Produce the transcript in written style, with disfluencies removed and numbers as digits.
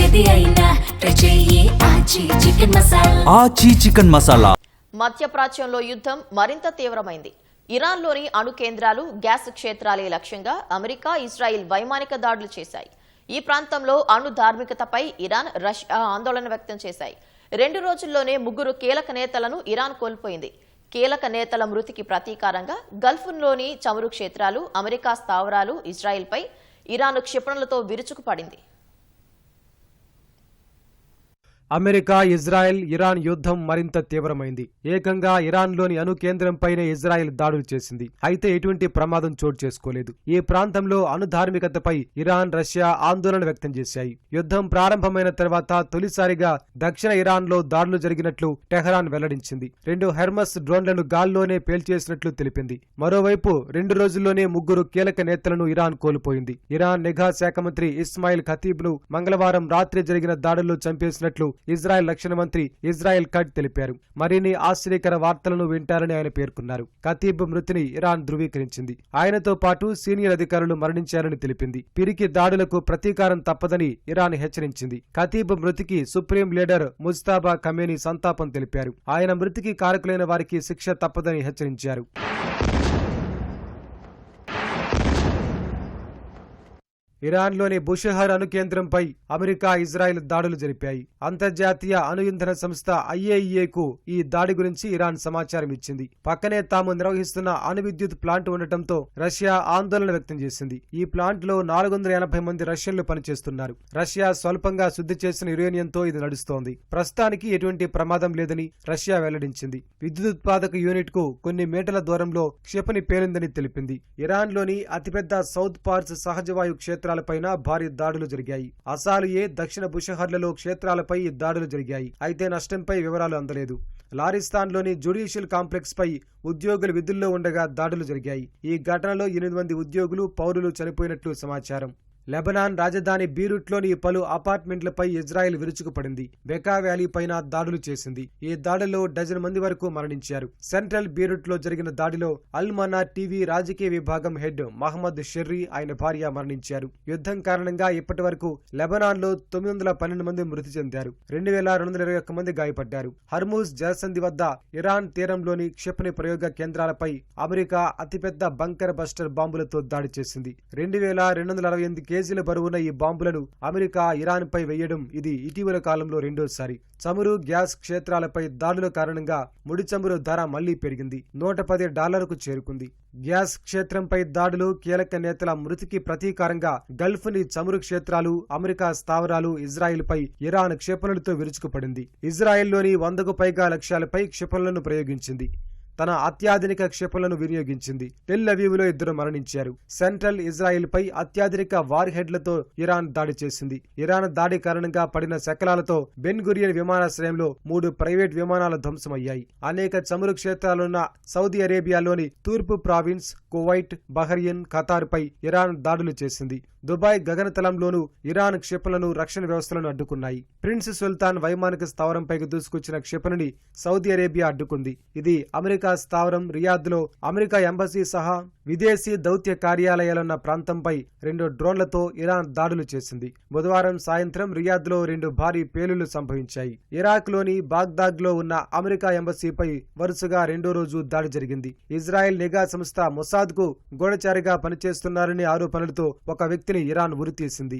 ఏది అయినా ట్రై చెయ్యి ఆచి చికెన్ మసాలా. ఆచి చికెన్ మసాలా. మధ్యప్రాచ్యంలో యుద్ధం మరింత తీవ్రమైంది. ఇరాన్లోని అణు కేంద్రాలు, గ్యాస్ క్షేత్రాలే లక్ష్యంగా అమెరికా, ఇజ్రాయిల్ వైమానిక దాడులు చేశాయి. ఈ ప్రాంతంలో అణు ధార్మికతపై ఇరాన్, రష్యా ఆందోళన వ్యక్తం చేశాయి. 2 రోజుల్లోనే 3 కీలక నేతలను ఇరాన్ కోల్పోయింది. కీలక నేతల మృతికి ప్రతీకారంగా గల్ఫ్లోని చమురు క్షేత్రాలు, అమెరికా స్థావరాలు, ఇజ్రాయిల్పై ఇరాన్ క్షిపణులతో విరుచుకుపడింది. అమెరికా, ఇజ్రాయెల్, ఇరాన్ యుద్ధం మరింత తీవ్రమైంది. ఏకంగా ఇరాన్లోని అణు కేంద్రంపైనే ఇజ్రాయెల్ దాడులు చేసింది. అయితే ఎటువంటి ప్రమాదం చోటు చేసుకోలేదు. ఈ ప్రాంతంలో అణు ధార్మికతపై ఇరాన్, రష్యా ఆందోళన వ్యక్తం చేశాయి. యుద్ధం ప్రారంభమైన తర్వాత తొలిసారిగా దక్షిణ ఇరాన్లో దాడులు జరిగినట్లు టెహరాన్ వెల్లడించింది. 2 హెర్మస్ డ్రోన్లను గాల్లోనే పేల్చేసినట్లు తెలిపింది. మరోవైపు 2 రోజుల్లోనే 3 కీలక నేతలను ఇరాన్ కోల్పోయింది. ఇరాన్ నిఘా శాఖ మంత్రి ఇస్మాయిల్ ఖతీబ్ను మంగళవారం రాత్రి జరిగిన దాడుల్లో చంపేసినట్లు ఇజ్రాయెల్ రక్షణ మంత్రి ఇజ్రాయెల్ కట్ తెలిపారు. మరిన్ని ఆశ్చర్యకర వార్తలను వింటారని ఆయన పేర్కొన్నారు. ఖతీబ్ మృతిని ఇరాన్ ధృవీకరించింది. ఆయనతో పాటు సీనియర్ అధికారులు మరణించారని తెలిపింది. పిరికి దాడులకు ప్రతీకారం తప్పదని ఇరాన్ హెచ్చరించింది. ఖతీబ్ మృతికి సుప్రీం లీడర్ ముజ్తాబా ఖమేనీ సంతాపం తెలిపారు. ఆయన మృతికి కారకులైన వారికి శిక్ష తప్పదని హెచ్చరించారు. ఇరాన్లోని బుషహర్ అణు కేంద్రంపై అమెరికా, ఇజ్రాయెల్ దాడులు జరిపాయి. అంతర్జాతీయ అణు ఇంధన సంస్థ IAEAకు ఈ దాడి గురించి ఇరాన్ సమాచారం ఇచ్చింది. పక్కనే తాము నిర్వహిస్తున్న అణు విద్యుత్ ప్లాంట్ ఉండటంతో రష్యా ఆందోళన వ్యక్తం చేసింది. ఈ ప్లాంట్లో 480 మంది రష్యన్లు పనిచేస్తున్నారు. రష్యా స్వల్పంగా శుద్ధి చేసిన యురేనియంతో ఇది నడుస్తోంది. ప్రస్తుతానికి ఎటువంటి ప్రమాదం లేదని రష్యా వెల్లడించింది. విద్యుదుత్పాదక యూనిట్ కు కొన్ని మీటర్ల దూరంలో క్షిపణి పేలిందని తెలిపింది. ఇరాన్లోని అతిపెద్ద సౌత్ పార్స్ సహజవాయు క్షేత్రాలపైన భారీ దాడులు జరిగాయి. అసాలియే, దక్షిణ బుషహర్లలో క్షేత్రాలపై ఈ దాడులు జరిగాయి. అయితే నష్టంపై వివరాలు అందలేదు. లారిస్తాన్లోని జ్యుడిషియల్ కాంప్లెక్స్ పై ఉద్యోగులు విధుల్లో ఉండగా దాడులు జరిగాయి. ఈ ఘటనలో 8 మంది ఉద్యోగులు, పౌరులు చనిపోయినట్లు సమాచారం. లెబనాన్ రాజధాని బీరూట్లోని పలు అపార్ట్మెంట్లపై ఇజ్రాయెల్ విరుచుకుపడింది. బెకా వ్యాలీ పైన దాడులు చేసింది. ఈ దాడిలో 12 మంది వరకు మరణించారు. సెంట్రల్ బీరూట్లో జరిగిన దాడిలో అల్ మనా టీవీ రాజకీయ విభాగం హెడ్ మహమ్మద్ షెర్రీ, ఆయన భార్య మరణించారు. యుద్ధం కారణంగా ఇప్పటి వరకు లెబనాన్లో 912 మంది మృతి చెందారు. 2221 మంది గాయపడ్డారు. హర్మూజ్ జలసంధి వద్ద ఇరాన్ తీరంలోని క్షిపణి ప్రయోగ కేంద్రాలపై అమెరికా అతిపెద్ద బంకర్ బస్టర్ బాంబులతో దాడి చేసింది. 2248 కేజీల బరువున్న ఈ బాంబులను అమెరికా ఇరాన్ పై వేయడం ఇది ఇటీవల కాలంలో రెండోసారి. చమురు, గ్యాస్ క్షేత్రాలపై దాడుల కారణంగా ముడి చమురు ధర మళ్లీ పెరిగింది. $110కు చేరుకుంది. గ్యాస్ క్షేత్రంపై దాడులు, కీలక నేతల మృతికి ప్రతీకారంగా గల్ఫ్ని చమురు క్షేత్రాలు, అమెరికా స్థావరాలు, ఇజ్రాయిల్పై ఇరాన్ క్షిపణులతో విరుచుకుపడింది. ఇజ్రాయెల్లోని 100కు పైగా లక్ష్యాలపై క్షిపణులను ప్రయోగించింది. తన అత్యాధునిక క్షిపణులను వినియోగించింది. టెల్ అవీవ్లో 2 మరణించారు. సెంట్రల్ ఇజ్రాయిల్పై అత్యాధునిక వార్ హెడ్లతో ఇరాన్ దాడి చేసింది. ఇరాన్ దాడి కారణంగా పడిన శకలాలతో బెన్ గురియన్ విమానాశ్రయంలో 3 ప్రైవేట్ విమానాలు ధ్వంసమయ్యాయి. అనేక చమురు క్షేత్రాలున్న సౌదీ అరేబియాలోని తూర్పు ప్రావిన్స్, కువైట్, బహ్రెయిన్, ఖతార్పై ఇరాన్ దాడులు చేసింది. దుబాయ్ గగనతలంలోనూ ఇరాన్ క్షిపణులను, రక్షణ వ్యవస్థలను అడ్డుకున్నాయి. ప్రిన్స్ సుల్తాన్ వైమానిక స్థావరంపైకి దూసుకొచ్చిన క్షిపణిని సౌదీ అరేబియా అడ్డుకుంది. ఇది అమెరికా స్థావరం రియాద్లో అమెరికా ఎంబసీ సహా విదేశీ దౌత్య కార్యాలయాలున్న ప్రాంతంపై 2 డ్రోన్లతో ఇరాన్ దాడులు చేసింది. బుధవారం సాయంత్రం రియాద్లో 2 భారీ పేలుళ్లు సంభవించాయి. ఇరాక్లోని బాగ్దాద్లో ఉన్న అమెరికా ఎంబసీపై వరుసగా 2వ రోజు దాడి జరిగింది. ఇజ్రాయెల్ నిఘా సంస్థ మొసాద్కు గూఢచారిగా పనిచేస్తున్నారనే ఆరోపణలతో ఒక వ్యక్తిని ఇరాన్ ఉరితీసింది.